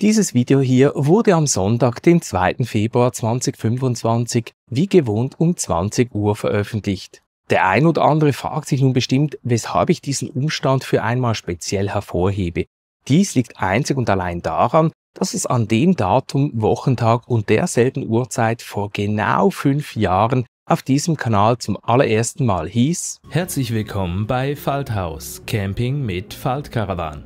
Dieses Video hier wurde am Sonntag, den 2. Februar 2025, wie gewohnt um 20 Uhr veröffentlicht. Der ein oder andere fragt sich nun bestimmt, weshalb ich diesen Umstand für einmal speziell hervorhebe. Dies liegt einzig und allein daran, dass es an dem Datum, Wochentag und derselben Uhrzeit vor genau 5 Jahren auf diesem Kanal zum allerersten Mal hieß: Herzlich willkommen bei Falthaus, Camping mit Faltkarawan.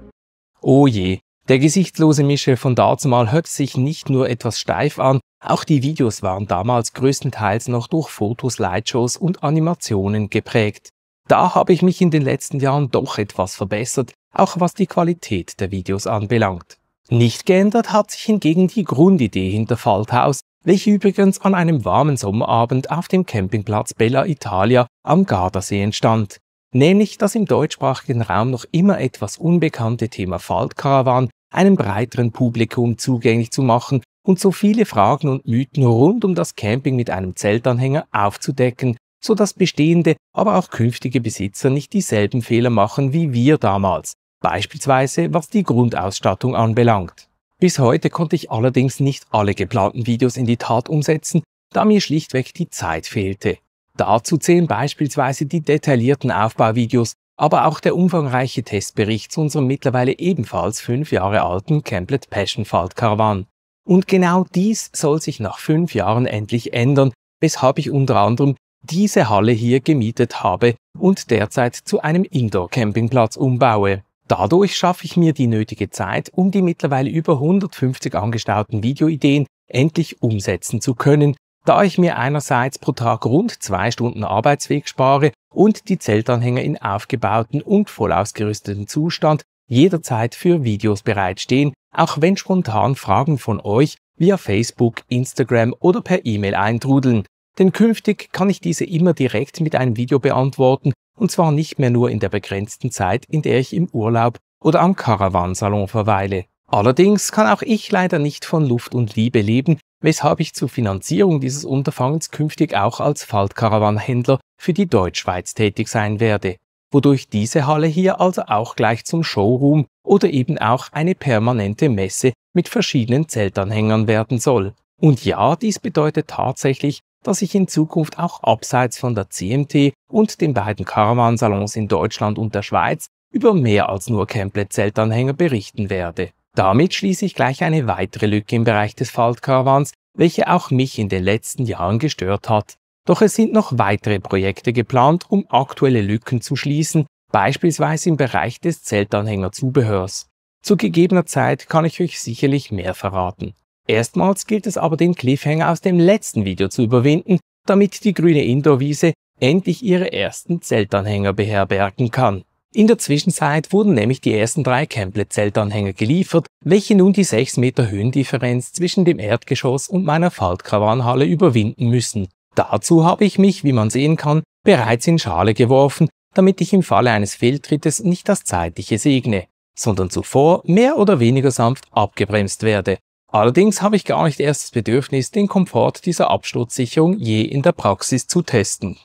Oh je, der gesichtslose Michel von dazumal hört sich nicht nur etwas steif an, auch die Videos waren damals größtenteils noch durch Fotos, Slideshows und Animationen geprägt. Da habe ich mich in den letzten Jahren doch etwas verbessert, auch was die Qualität der Videos anbelangt. Nicht geändert hat sich hingegen die Grundidee hinter Falthaus, welche übrigens an einem warmen Sommerabend auf dem Campingplatz Bella Italia am Gardasee entstand. Nämlich das im deutschsprachigen Raum noch immer etwas unbekannte Thema Faltkarawan einem breiteren Publikum zugänglich zu machen und so viele Fragen und Mythen rund um das Camping mit einem Zeltanhänger aufzudecken, sodass bestehende, aber auch künftige Besitzer nicht dieselben Fehler machen wie wir damals, beispielsweise was die Grundausstattung anbelangt. Bis heute konnte ich allerdings nicht alle geplanten Videos in die Tat umsetzen, da mir schlichtweg die Zeit fehlte. Dazu zählen beispielsweise die detaillierten Aufbauvideos, aber auch der umfangreiche Testbericht zu unserem mittlerweile ebenfalls 5 Jahre alten Camplet Passion Faltkarawan. Und genau dies soll sich nach 5 Jahren endlich ändern, weshalb ich unter anderem diese Halle hier gemietet habe und derzeit zu einem Indoor-Campingplatz umbaue. Dadurch schaffe ich mir die nötige Zeit, um die mittlerweile über 150 angestauten Videoideen endlich umsetzen zu können, da ich mir einerseits pro Tag rund 2 Stunden Arbeitsweg spare und die Zeltanhänger in aufgebauten und voll ausgerüsteten Zustand jederzeit für Videos bereitstehen, auch wenn spontan Fragen von euch via Facebook, Instagram oder per E-Mail eintrudeln. Denn künftig kann ich diese immer direkt mit einem Video beantworten, und zwar nicht mehr nur in der begrenzten Zeit, in der ich im Urlaub oder am Caravansalon verweile. Allerdings kann auch ich leider nicht von Luft und Liebe leben, weshalb ich zur Finanzierung dieses Unterfangens künftig auch als Faltkarawanhändler für die Deutschschweiz tätig sein werde, wodurch diese Halle hier also auch gleich zum Showroom oder eben auch eine permanente Messe mit verschiedenen Zeltanhängern werden soll. Und ja, dies bedeutet tatsächlich, dass ich in Zukunft auch abseits von der CMT und den beiden Caravansalons in Deutschland und der Schweiz über mehr als nur Camplet-Zeltanhänger berichten werde. Damit schließe ich gleich eine weitere Lücke im Bereich des Faltkarawans, welche auch mich in den letzten Jahren gestört hat. Doch es sind noch weitere Projekte geplant, um aktuelle Lücken zu schließen, beispielsweise im Bereich des Zeltanhängerzubehörs. Zu gegebener Zeit kann ich euch sicherlich mehr verraten. Erstmals gilt es aber, den Cliffhanger aus dem letzten Video zu überwinden, damit die grüne Indoorwiese endlich ihre ersten Zeltanhänger beherbergen kann. In der Zwischenzeit wurden nämlich die ersten 3 Camplet-Zeltanhänger geliefert, welche nun die 6 Meter Höhendifferenz zwischen dem Erdgeschoss und meiner Faltkarawanhalle überwinden müssen. Dazu habe ich mich, wie man sehen kann, bereits in Schale geworfen, damit ich im Falle eines Fehltrittes nicht das Zeitliche segne, sondern zuvor mehr oder weniger sanft abgebremst werde. Allerdings habe ich gar nicht erst das Bedürfnis, den Komfort dieser Absturzsicherung je in der Praxis zu testen.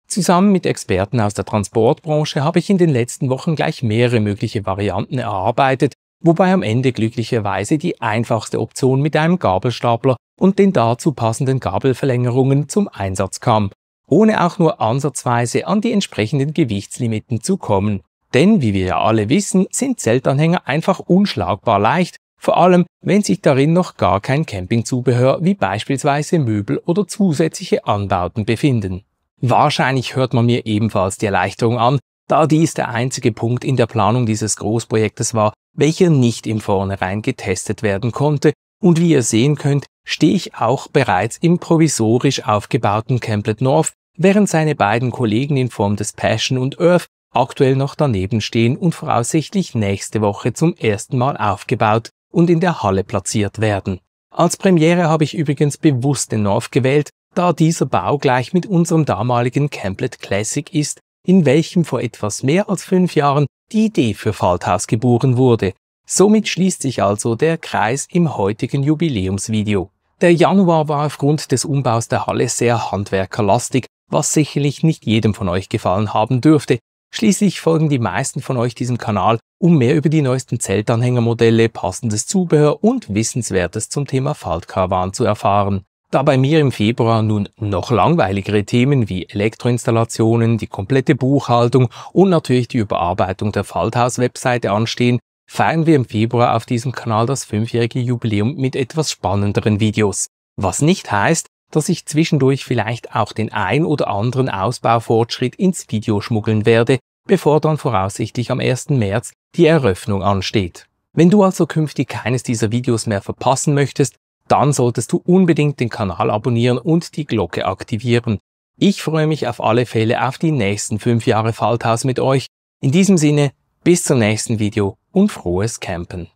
Zusammen mit Experten aus der Transportbranche habe ich in den letzten Wochen gleich mehrere mögliche Varianten erarbeitet, wobei am Ende glücklicherweise die einfachste Option mit einem Gabelstapler und den dazu passenden Gabelverlängerungen zum Einsatz kam, ohne auch nur ansatzweise an die entsprechenden Gewichtslimiten zu kommen. Denn, wie wir ja alle wissen, sind Zeltanhänger einfach unschlagbar leicht, vor allem wenn sich darin noch gar kein Campingzubehör wie beispielsweise Möbel oder zusätzliche Anbauten befinden. Wahrscheinlich hört man mir ebenfalls die Erleichterung an, da dies der einzige Punkt in der Planung dieses Großprojektes war, welcher nicht im Vornherein getestet werden konnte, und wie ihr sehen könnt, stehe ich auch bereits im provisorisch aufgebauten Camplet North, während seine beiden Kollegen in Form des Passion und Earth aktuell noch daneben stehen und voraussichtlich nächste Woche zum ersten Mal aufgebaut und in der Halle platziert werden. Als Premiere habe ich übrigens bewusst den North gewählt, da dieser baugleich mit unserem damaligen Camplet Classic ist, in welchem vor etwas mehr als 5 Jahren die Idee für Falthaus geboren wurde. Somit schließt sich also der Kreis im heutigen Jubiläumsvideo. Der Januar war aufgrund des Umbaus der Halle sehr handwerkerlastig, was sicherlich nicht jedem von euch gefallen haben dürfte, Schließlich folgen die meisten von euch diesem Kanal, um mehr über die neuesten Zeltanhängermodelle, passendes Zubehör und Wissenswertes zum Thema Faltkarawan zu erfahren. Da bei mir im Februar nun noch langweiligere Themen wie Elektroinstallationen, die komplette Buchhaltung und natürlich die Überarbeitung der Falthaus-Webseite anstehen, feiern wir im Februar auf diesem Kanal das 5-jährige Jubiläum mit etwas spannenderen Videos. Was nicht heißt, dass ich zwischendurch vielleicht auch den ein oder anderen Ausbaufortschritt ins Video schmuggeln werde, bevor dann voraussichtlich am 1. März die Eröffnung ansteht. Wenn du also künftig keines dieser Videos mehr verpassen möchtest, dann solltest du unbedingt den Kanal abonnieren und die Glocke aktivieren. Ich freue mich auf alle Fälle auf die nächsten 5 Jahre Falthaus mit euch. In diesem Sinne, bis zum nächsten Video und frohes Campen!